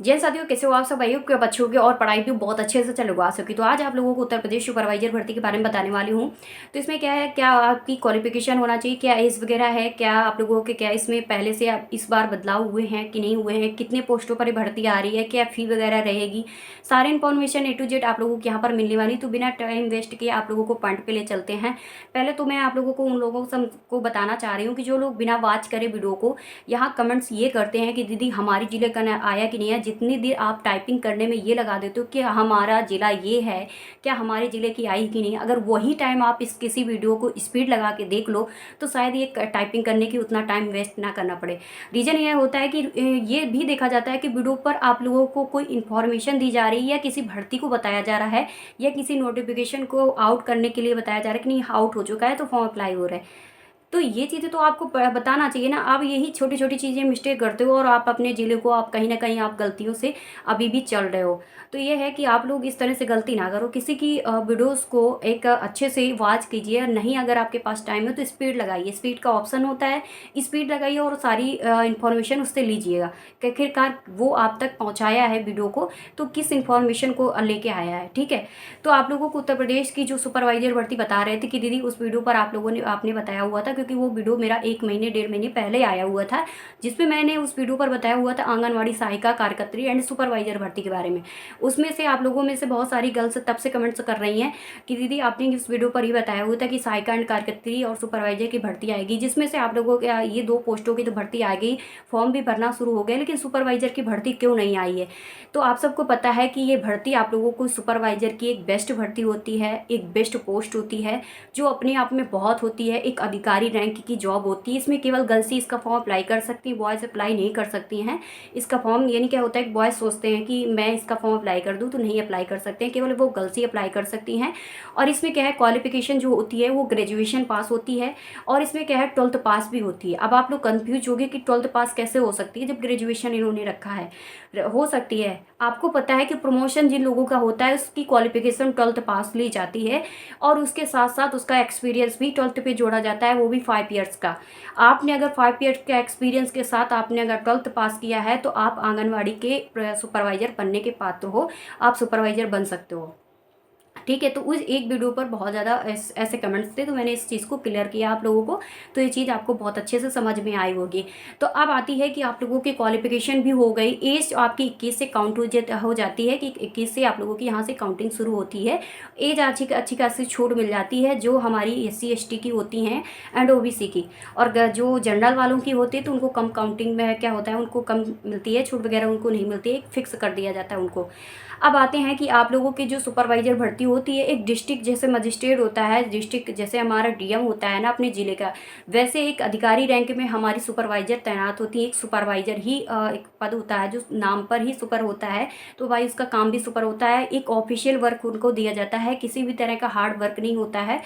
जय साथियों, कैसे हो आप सब? आइए के बच्चों के और पढ़ाई भी बहुत अच्छे से चलवा सकी। तो आज आप लोगों को उत्तर प्रदेश सुपरवाइजर भर्ती के बारे में बताने वाली हूँ। तो इसमें क्या है, क्या आपकी क्वालिफिकेशन होना चाहिए, क्या एज वगैरह है, क्या आप लोगों के क्या इसमें पहले से आप इस बार बदलाव हुए हैं कि नहीं हुए हैं, कितने पोस्टों पर ये भर्ती आ रही है, क्या फी वगैरह रहेगी, सारे इन्फॉर्मेशन ए टू जेड आप लोगों को यहाँ पर मिलने वाली। तो बिना टाइम वेस्ट किए आप लोगों को पॉइंट पे ले चलते हैं। पहले तो मैं आप लोगों को उन लोगों को बताना चाह रही हूँ कि जो लोग बिना वॉच करे वीडियो को यहाँ कमेंट्स ये करते हैं कि दीदी हमारी जिले का आया कि नहीं है। जितनी देर आप टाइपिंग करने में ये लगा देते हो कि हमारा जिला ये है, क्या हमारे जिले की आई कि नहीं, अगर वही टाइम आप इस किसी वीडियो को स्पीड लगा के देख लो तो शायद ये टाइपिंग करने की उतना टाइम वेस्ट ना करना पड़े। रीज़न ये होता है कि ये भी देखा जाता है कि वीडियो पर आप लोगों को कोई इन्फॉर्मेशन दी जा रही है या किसी भर्ती को बताया जा रहा है या किसी नोटिफिकेशन को आउट करने के लिए बताया जा रहा है कि नहीं आउट हो चुका है तो फॉर्म अप्लाई हो रहा है। तो ये चीज़ें तो आपको बताना चाहिए ना। आप यही छोटी छोटी चीज़ें मिस्टेक करते हो और आप अपने ज़िले को आप कहीं ना कहीं आप गलतियों से अभी भी चल रहे हो। तो ये है कि आप लोग इस तरह से गलती ना करो। किसी की वीडियोस को एक अच्छे से वॉच कीजिए। नहीं अगर आपके पास टाइम है तो स्पीड लगाइए, स्पीड का ऑप्शन होता है, स्पीड लगाइए और सारी इन्फॉर्मेशन उससे लीजिएगा कि आखिरकार वो आप तक पहुँचाया है वीडियो को तो किस इन्फॉर्मेशन को लेके आया है। ठीक है। तो आप लोगों को उत्तर प्रदेश की जो सुपरवाइजर भर्ती बता रहे थे कि दीदी उस वीडियो पर आप लोगों ने आपने बताया हुआ था, क्योंकि वो वीडियो मेरा 1 महीने 1.5 महीने पहले आया हुआ था, जिसमें मैंने उस वीडियो पर बताया हुआ था आंगनवाड़ी सहायिका कार्यकर्त्री एंड सुपरवाइजर भर्ती के बारे में। उसमें से आप लोगों में से बहुत सारी गर्ल्स तब से कमेंट्स कर रही हैं कि दीदी आपने इस वीडियो पर ही बताया हुआ था कि सहायिका एंड कार्यकर्त्री और सुपरवाइजर की भर्ती आएगी, जिसमें से आप लोगों के ये 2 पोस्टों की तो भर्ती आ गई, फॉर्म भी भरना शुरू हो गया, लेकिन सुपरवाइजर की भर्ती क्यों नहीं आई है। तो आप सबको पता है कि ये भर्ती आप लोगों को सुपरवाइजर की एक बेस्ट भर्ती होती है, एक बेस्ट पोस्ट होती है जो अपने आप में बहुत होती है, एक अधिकारी रैंक की जॉब होती है। इसमें केवल गर्ल्स ही इसका फॉर्म अप्लाई कर सकती हैं, बॉयज़ अप्लाई नहीं कर सकती हैं इसका फॉर्म। यानी क्या होता है कि बॉयज़ सोचते हैं कि मैं इसका फॉर्म अप्लाई कर दूं तो नहीं अप्लाई कर सकते हैं, केवल वो गर्ल्स ही अप्लाई कर सकती हैं। और इसमें क्या है, क्वालिफिकेशन जो होती है वो ग्रेजुएशन पास होती है और इसमें क्या है 12th पास भी होती है। अब आप लोग कन्फ्यूज होंगे कि 12th पास कैसे हो सकती है जब ग्रेजुएशन इन्होंने रखा है। हो सकती है। आपको पता है कि प्रमोशन जिन लोगों का होता है उसकी क्वालिफिकेशन 12th पास ली जाती है और उसके साथ साथ उसका एक्सपीरियंस भी 12th पे जोड़ा जाता है, वो भी 5 ईयर्स का। आपने अगर 5 ईयर्स के एक्सपीरियंस के साथ आपने अगर 12th पास किया है तो आप आंगनवाड़ी के सुपरवाइजर बनने के पात्र हो, आप सुपरवाइजर बन सकते हो। ठीक है। तो उस एक वीडियो पर बहुत ज़्यादा ऐसे कमेंट्स थे तो मैंने इस चीज़ को क्लियर किया आप लोगों को, तो ये चीज़ आपको बहुत अच्छे से समझ में आई होगी। तो अब आती है कि आप लोगों की क्वालिफिकेशन भी हो गई, एज आपकी 21 से काउंट हो जाती है कि 21 से आप लोगों की यहाँ से काउंटिंग शुरू होती है। एज अच्छी अच्छी खासी छूट मिल जाती है जो हमारी SC ST की होती हैं एंड OBC की। और जो जनरल वालों की होती है तो उनको कम काउंटिंग में क्या होता है, उनको कम मिलती है, छूट वगैरह उनको नहीं मिलती है, फिक्स कर दिया जाता है उनको। अब आते हैं कि आप लोगों की जो सुपरवाइजर भर्ती होती है, एक डिस्ट्रिक्ट जैसे मजिस्ट्रेट होता है, डिस्ट्रिक्ट जैसे हमारा DM होता है ना अपने ज़िले का, वैसे एक अधिकारी रैंक में हमारी सुपरवाइजर तैनात होती है। एक सुपरवाइजर ही एक पद होता है जो नाम पर ही सुपर होता है, तो भाई उसका काम भी सुपर होता है। एक ऑफिशियल वर्क उनको दिया जाता है, किसी भी तरह का हार्ड वर्क नहीं होता है।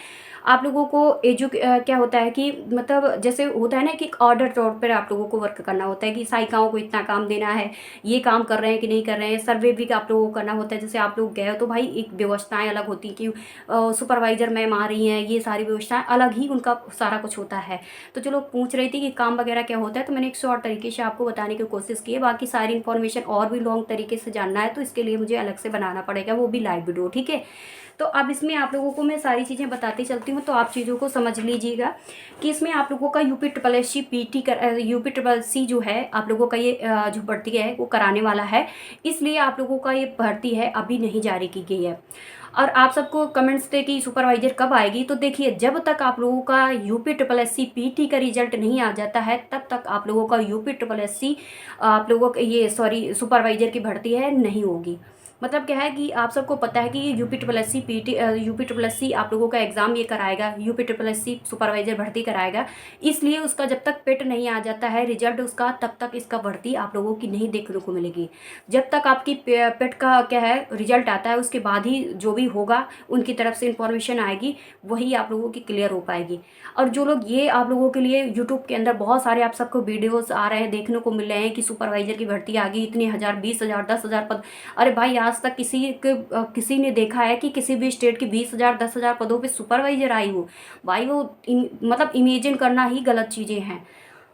आप लोगों को क्या होता है कि मतलब जैसे होता है ना कि एक ऑर्डर तौर पर आप लोगों को वर्क करना होता है कि सहायिकाओं को इतना काम देना है, ये काम कर रहे हैं कि नहीं कर रहे हैं, सर्वे भी आप लोगों को करना होता है। जैसे आप लोग गए हो तो भाई एक व्यवस्थाएं अलग होती हैं कि सुपरवाइजर मैम आ रही हैं, ये सारी व्यवस्थाएं अलग ही उनका सारा कुछ होता है। तो चलो पूछ रही थी कि काम वगैरह क्या होता है, तो मैंने एक शॉर्ट तरीके से आपको बताने की कोशिश की है। बाकी सारी इन्फॉर्मेशन और भी लॉन्ग तरीके से जानना है तो इसके लिए मुझे अलग से बनाना पड़ेगा, वो भी लाइव वीडियो। ठीक है। तो अब इसमें आप लोगों को मैं सारी चीज़ें बताती चलती हूँ तो आप चीज़ों को समझ लीजिएगा कि इसमें आप लोगों का UP SSC PT UP SSC जो है आप लोगों का ये जो भर्ती है वो कराने वाला है, इसलिए आप लोगों का ये भर्ती है अभी नहीं जारी की गई है। और आप सबको कमेंट्स थे कि सुपरवाइजर कब आएगी, तो देखिए जब तक आप लोगों का UP SSC PT का रिजल्ट नहीं आ जाता है तब तक आप लोगों का UP SSC आप लोगों का ये सुपरवाइजर की भर्ती है नहीं होगी। मतलब क्या है कि आप सबको पता है कि UP SSC आप लोगों का एग्ज़ाम ये कराएगा, UP SSC सुपरवाइजर भर्ती कराएगा, इसलिए उसका जब तक पेट नहीं आ जाता है रिजल्ट उसका, तब तक इसका भर्ती आप लोगों की नहीं देखने को मिलेगी। जब तक आपकी पेट का क्या है रिजल्ट आता है उसके बाद ही जो भी होगा उनकी तरफ से इंफॉर्मेशन आएगी, वही आप लोगों की क्लियर हो पाएगी। और जो लोग ये आप लोगों के लिए यूट्यूब के अंदर बहुत सारे आप सबको वीडियोस आ रहे हैं, देखने को मिल रहे हैं कि सुपरवाइजर की भर्ती आ गई, इतने हज़ार, 20,000, 10,000 पद। अरे भाई आज तक किसी ने देखा है कि किसी भी स्टेट की 20,000, 10,000 पदों पे सुपरवाइजर आई हो? भाई वो मतलब इमेजिन करना ही गलत चीज़ें हैं।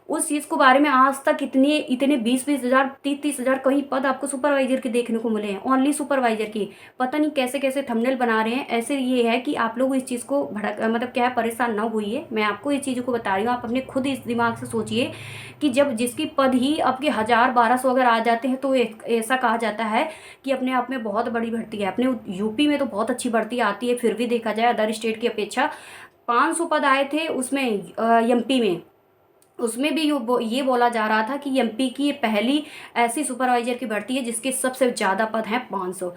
उस चीज़ को बारे में आज तक इतने इतने 20-20 हज़ार 30-30 हज़ार कहीं पद आपको सुपरवाइजर के देखने को मिले हैं, ओनली सुपरवाइजर की। पता नहीं कैसे कैसे थंबनेल बना रहे हैं। ऐसे ये है कि आप लोग इस चीज़ को भड़क मतलब क्या है, परेशान ना होइए। मैं आपको इस चीज़ों को बता रही हूँ, आप अपने खुद इस दिमाग से सोचिए कि जब जिसकी पद ही आपके 1000-1200 अगर आ जाते हैं तो ऐसा कहा जाता है कि अपने आप में बहुत बड़ी भर्ती है। अपने यूपी में तो बहुत अच्छी भर्ती आती है, फिर भी देखा जाए अदर स्टेट की अपेक्षा 500 पद आए थे उसमें एमपी में। उसमें भी ये बोला जा रहा था कि एमपी की ये पहली ऐसी सुपरवाइजर की भर्ती है जिसके सबसे ज़्यादा पद हैं 500।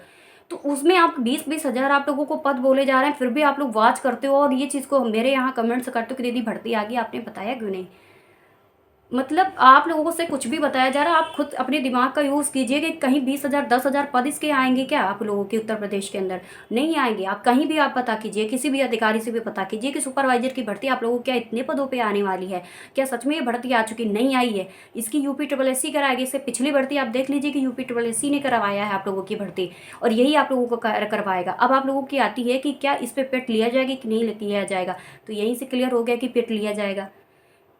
तो उसमें आप 20-20 हज़ार आप लोगों को पद बोले जा रहे हैं, फिर भी आप लोग वाच करते हो और ये चीज़ को मेरे यहाँ कमेंट्स करते हो कि दीदी भर्ती आ गई, आपने बताया क्यों नहीं। मतलब आप लोगों से कुछ भी बताया जा रहा है, आप खुद अपने दिमाग का यूज़ कीजिए कि कहीं 20 हज़ार 10 हज़ार पद इसके आएंगे क्या आप लोगों के उत्तर प्रदेश के अंदर? नहीं आएंगे। आप कहीं भी आप पता कीजिए, किसी भी अधिकारी से भी पता कीजिए कि सुपरवाइजर की भर्ती आप लोगों को क्या इतने पदों पे आने वाली है? क्या सच में ये भर्ती आ चुकी? नहीं आई है। इसकी यूपी ट्रिपल एस सी कराएगी। इससे पिछली भर्ती आप देख लीजिए कि यूपी ट्रिपल एस सी ने करवाया है आप लोगों की भर्ती, और यही आप लोगों को करवाएगा। अब आप लोगों की आती है कि क्या इस पर पेट लिया जाएगा कि नहीं लिया जाएगा, तो यहीं से क्लियर हो गया कि पेट लिया जाएगा।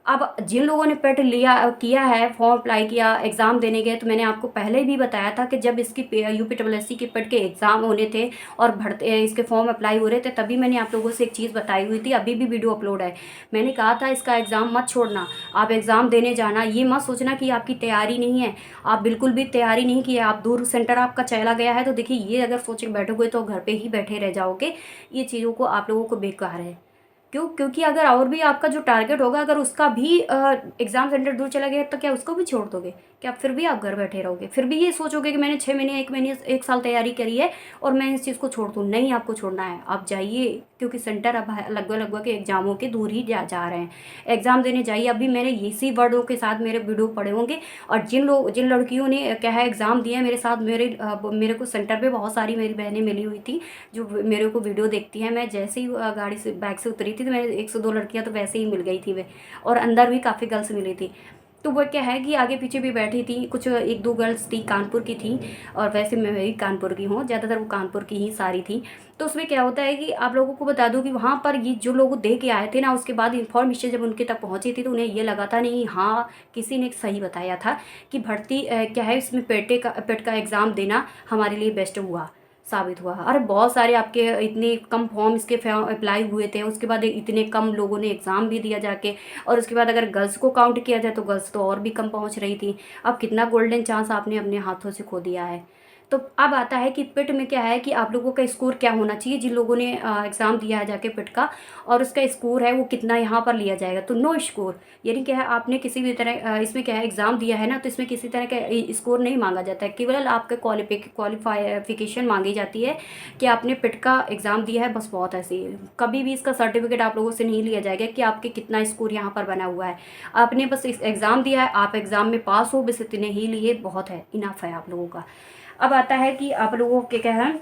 अब जिन लोगों ने पेट लिया किया है, फॉर्म अप्लाई किया, एग्ज़ाम देने गए, तो मैंने आपको पहले भी बताया था कि जब इसकी यूपी ट्रिपल एस सी के पेट के एग्ज़ाम होने थे और भरते इसके फॉर्म अप्लाई हो रहे थे, तभी मैंने आप लोगों से एक चीज़ बताई हुई थी। अभी भी वीडियो अपलोड है। मैंने कहा था इसका एग्ज़ाम मत छोड़ना, आप एग्ज़ाम देने जाना। ये मत सोचना कि आपकी तैयारी नहीं है, आप बिल्कुल भी तैयारी नहीं की है, आप दूर सेंटर आपका चला गया है। तो देखिए, ये अगर सोच के बैठोगे तो घर पर ही बैठे रह जाओगे। ये चीज़ों को आप लोगों को बेकार है। क्यों? क्योंकि अगर और भी आपका जो टारगेट होगा, अगर उसका भी एग्ज़ाम सेंटर दूर चला गया, तो क्या उसको भी छोड़ दोगे? क्या फिर भी आप घर बैठे रहोगे? फिर भी ये सोचोगे कि मैंने 6 महीने 1 महीने 1 साल तैयारी करी है और मैं इस चीज़ को छोड़ दूँ? नहीं, आपको छोड़ना है। आप जाइए, क्योंकि सेंटर अब लगभग के एग्ज़ामों के दूर ही जा रहे हैं। एग्ज़ाम देने जाइए। अभी मैंने इसी वर्डों के साथ मेरे वीडियो पड़े होंगे, और जिन लड़कियों ने क्या है एग्ज़ाम दिया है मेरे साथ, मेरे को सेंटर पे बहुत सारी मेरी बहनें मिली हुई थी जो मेरे को वीडियो देखती हैं। मैं जैसे ही गाड़ी से बाइक से उतरी थी तो मेरे 1 से 2 लड़कियां तो वैसे ही मिल गई थी वे, और अंदर भी काफ़ी गर्ल्स मिली थी। तो वो क्या है कि आगे पीछे भी बैठी थी, कुछ 1-2 गर्ल्स थी कानपुर की थी, और वैसे मैं भी कानपुर की हूँ, ज़्यादातर वो कानपुर की ही सारी थी। तो उसमें क्या होता है कि आप लोगों को बता दूं कि वहाँ पर ये जो लोग दे के आए थे ना, उसके बाद इन्फॉर्मेशन जब उनके तक पहुँची थी तो उन्हें ये लगा था नहीं, हाँ किसी ने सही बताया था कि भर्ती क्या है इसमें पेट का एग्ज़ाम देना हमारे लिए बेस्ट हुआ साबित हुआ। अरे बहुत सारे आपके इतने कम फॉर्म इसके अप्लाई हुए थे, उसके बाद इतने कम लोगों ने एग्ज़ाम भी दिया जाके, और उसके बाद अगर गर्ल्स को काउंट किया जाए तो गर्ल्स तो और भी कम पहुंच रही थी। अब कितना गोल्डन चांस आपने अपने हाथों से खो दिया है। तो अब आता है कि पिट में क्या है कि आप लोगों का स्कोर क्या होना चाहिए, जिन लोगों ने एग्ज़ाम दिया है जाके पिट का, और उसका स्कोर है वो कितना यहाँ पर लिया जाएगा। तो नो स्कोर, यानी क्या है आपने किसी भी तरह इसमें क्या है एग्ज़ाम दिया है ना, तो इसमें किसी तरह का स्कोर नहीं मांगा जाता है, केवल आपके क्वालिफिकेशन मांगी जाती है कि आपने पिट का एग्ज़ाम दिया है, बस बहुत ऐसे ही। कभी भी इसका सर्टिफिकेट आप लोगों से नहीं लिया जाएगा कि आपके कितना स्कोर यहाँ पर बना हुआ है। आपने बस एग्ज़ाम दिया है, आप एग्ज़ाम में पास हो, बस इतने ही लिए बहुत है, इनफ है आप लोगों का। अब आता है कि आप लोगों के क्या है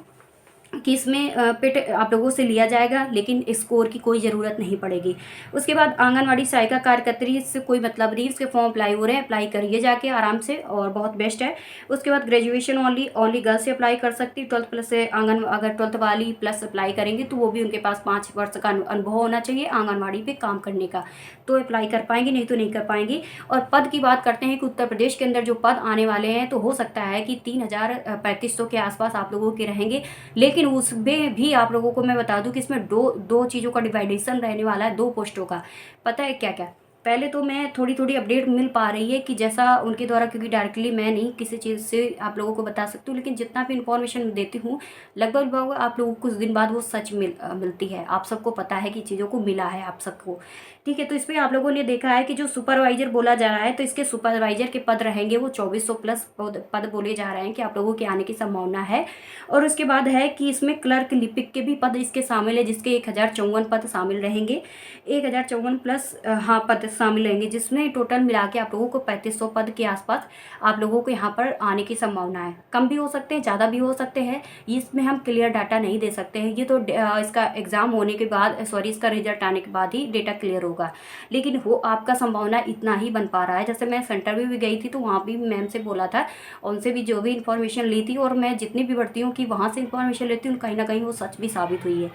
कि इसमें पेट आप लोगों से लिया जाएगा, लेकिन स्कोर की कोई ज़रूरत नहीं पड़ेगी। उसके बाद आंगनवाड़ी सहायिका कार्यकर्त्री से कोई मतलब नहीं, इसके फॉर्म अप्लाई हो रहे हैं, अप्लाई करिए जाके आराम से, और बहुत बेस्ट है। उसके बाद ग्रेजुएशन ओनली गर्ल्स से अप्लाई कर सकती, 12 प्लस से अगर 12th वाली प्लस अप्लाई करेंगे तो वो भी उनके पास 5 वर्ष का अनुभव होना चाहिए आंगनवाड़ी पे काम करने का, तो अप्लाई कर पाएंगे, नहीं तो नहीं कर पाएंगी। और पद की बात करते हैं कि उत्तर प्रदेश के अंदर जो पद आने वाले हैं, तो हो सकता है कि 3,3500 के आसपास आप लोगों के रहेंगे। लेकिन उसमें भी आप लोगों को मैं बता दूं कि इसमें दो चीज़ों का डिवाइडेशन रहने वाला है, 2 पोस्टों का। पता है क्या क्या? पहले तो मैं थोड़ी थोड़ी अपडेट मिल पा रही है कि जैसा उनके द्वारा, क्योंकि डायरेक्टली मैं नहीं किसी चीज़ से आप लोगों को बता सकती हूँ, लेकिन जितना भी इन्फॉर्मेशन देती हूँ लगभग आप लोगों को कुछ दिन बाद वो सच मिलती है। आप सबको पता है कि चीज़ों को मिला है आप सबको, ठीक है। तो इसमें आप लोगों ने देखा है कि जो सुपरवाइजर बोला जा रहा है, तो इसके सुपरवाइजर के पद रहेंगे वो 2400 प्लस पद बोले जा रहे हैं कि आप लोगों के आने की संभावना है। और उसके बाद है कि इसमें क्लर्क लिपिक के भी पद इसके शामिल है, जिसके 1054 पद शामिल रहेंगे, 1054 प्लस हाँ पद शामिल रहेंगे, जिसमें टोटल मिला के आप लोगों को 3500 पद के आसपास आप लोगों को यहाँ पर आने की संभावना है। कम भी हो सकते हैं, ज़्यादा भी हो सकते हैं, इसमें हम क्लियर डाटा नहीं दे सकते हैं। ये तो इसका एग्ज़ाम होने के बाद, सॉरी इसका रिजल्ट आने के बाद ही डेटा क्लियर होगा, लेकिन वो आपका संभावना इतना ही बन पा रहा है। जैसे मैं सेंटर में भी गई थी तो वहाँ भी मैम से बोला था, उनसे भी जो भी इन्फॉर्मेशन ली थी, और मैं जितनी भी भर्तियों की वहाँ से इन्फॉर्मेशन लेती हूँ, कहीं ना कहीं वो सच भी साबित हुई है।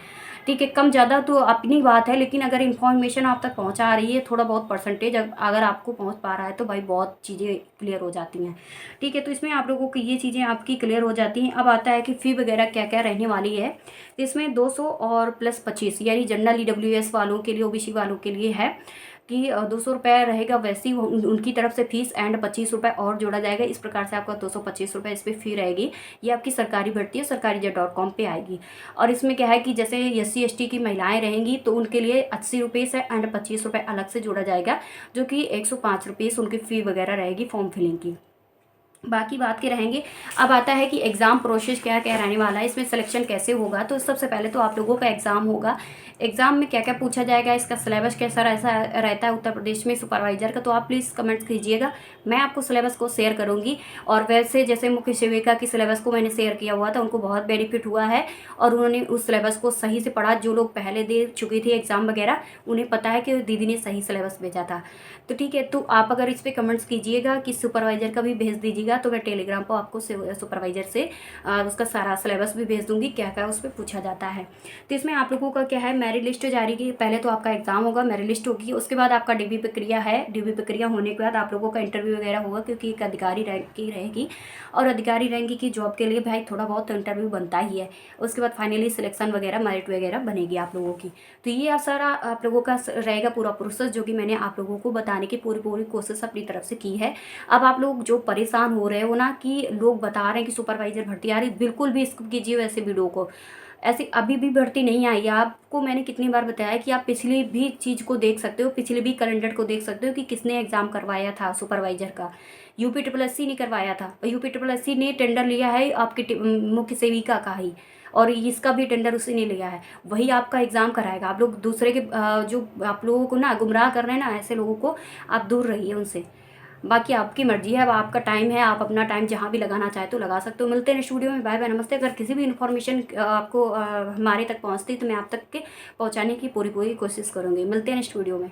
ठीक है, कम ज़्यादा तो अपनी बात है, लेकिन अगर इन्फॉर्मेशन आप तक पहुँचा रही है, थोड़ा बहुत परसेंटेज अगर आपको पहुँच पा रहा है तो भाई बहुत चीज़ें क्लियर हो जाती हैं। ठीक है, तो इसमें आप लोगों की ये चीज़ें आपकी क्लियर हो जाती हैं। अब आता है कि फ़ी वगैरह क्या क्या रहने वाली है। तो इसमें 200 और प्लस 25 यानी जनरल EWS वालों के लिए, OBC वालों के लिए है कि 200 रुपये रहेगा वैसे ही उनकी तरफ से फीस एंड 25 रुपये और जोड़ा जाएगा। इस प्रकार से आपका 225 रुपये इस पर फ़ी रहेगी। ये आपकी सरकारी भर्ती है, sarkarijat.com पे आएगी। और इसमें क्या है कि जैसे SC ST की महिलाएं रहेंगी तो उनके लिए 80 रुपये से एंड 25 रुपये अलग से जोड़ा जाएगा, जो कि 105 रुपये उनकी फ़ी वगैरह रहेगी फॉर्म फिलिंग की। बाकी बात के रहेंगे। अब आता है कि एग्ज़ाम प्रोसेस क्या क्या रहने वाला है, इसमें सिलेक्शन कैसे होगा। तो सबसे पहले तो आप लोगों का एग्ज़ाम होगा। एग्ज़ाम में क्या क्या पूछा जाएगा, इसका सिलेबस कैसा रहता है उत्तर प्रदेश में सुपरवाइज़र का, तो आप प्लीज़ कमेंट्स कीजिएगा। मैं आपको सिलेबस को शेयर करूँगी। और वैसे जैसे मुख्य सेविका की सिलेबस को मैंने शेयर किया हुआ था, उनको बहुत बेनिफिट हुआ है और उन्होंने उस सिलेबस को सही से पढ़ा। जो लोग पहले दे चुकी थी एग्ज़ाम वगैरह, उन्हें पता है कि दीदी ने सही सिलेबस भेजा था। तो ठीक है, तो आप अगर इस पर कमेंट्स कीजिएगा कि सुपरवाइज़र का भी भेज दीजिएगा, तो मैं टेलीग्राम पर आपको सुपरवाइज़र से उसका सारा सिलेबस भी भेज दूंगी, क्या क्या उस पर पूछा जाता है। तो इसमें आप लोगों का क्या है, मेरिट लिस्ट जारी की। पहले तो आपका एग्ज़ाम होगा, मेरिट लिस्ट होगी, उसके बाद आपका DB प्रक्रिया है। DB प्रक्रिया होने के बाद आप लोगों का इंटरव्यू वगैरह होगा, क्योंकि एक अधिकारी रैंक की रहेगी और अधिकारी रैंक की जॉब के लिए भाई थोड़ा बहुत तो इंटरव्यू बनता ही है। उसके बाद फाइनली सिलेक्शन वगैरह, मेरिट वगैरह बनेगी आप लोगों की। तो ये सारा आप लोगों का रहेगा पूरा प्रोसेस, जो कि मैंने आप लोगों को बताने की पूरी कोशिश अपनी तरफ से की है। अब आप लोग जो परेशान हो रहे हो ना कि लोग बता रहे हैं कि सुपरवाइज़र भर्ती आ रही, बिल्कुल भी स्किप कीजिए वैसे वीडियो को। ऐसी अभी भी भर्ती नहीं आई है। आपको मैंने कितनी बार बताया कि आप पिछली भी चीज़ को देख सकते हो, पिछले भी कैलेंडर को देख सकते हो कि किसने एग्ज़ाम करवाया था सुपरवाइज़र का। UPSSC ने करवाया था और UPSSC ने टेंडर लिया है आपकी मुख्य सेविका का ही, और इसका भी टेंडर उसी ने लिया है। वही आपका एग्ज़ाम कराएगा। आप लोग दूसरे के जो आप लोगों को ना गुमराह कर रहे हैं ना, ऐसे लोगों को आप दूर रहिए उनसे। बाकी आपकी मर्जी है, अब आपका टाइम है, आप अपना टाइम जहाँ भी लगाना चाहे तो लगा सकते हो। मिलते हैं नेक्स्ट वीडियो में। बाय बाय, नमस्ते। अगर किसी भी इन्फॉर्मेशन आपको हमारे तक पहुँचती तो मैं आप तक के पहुँचाने की पूरी कोशिश करूँगी। मिलते हैं नेक्स्ट वीडियो में।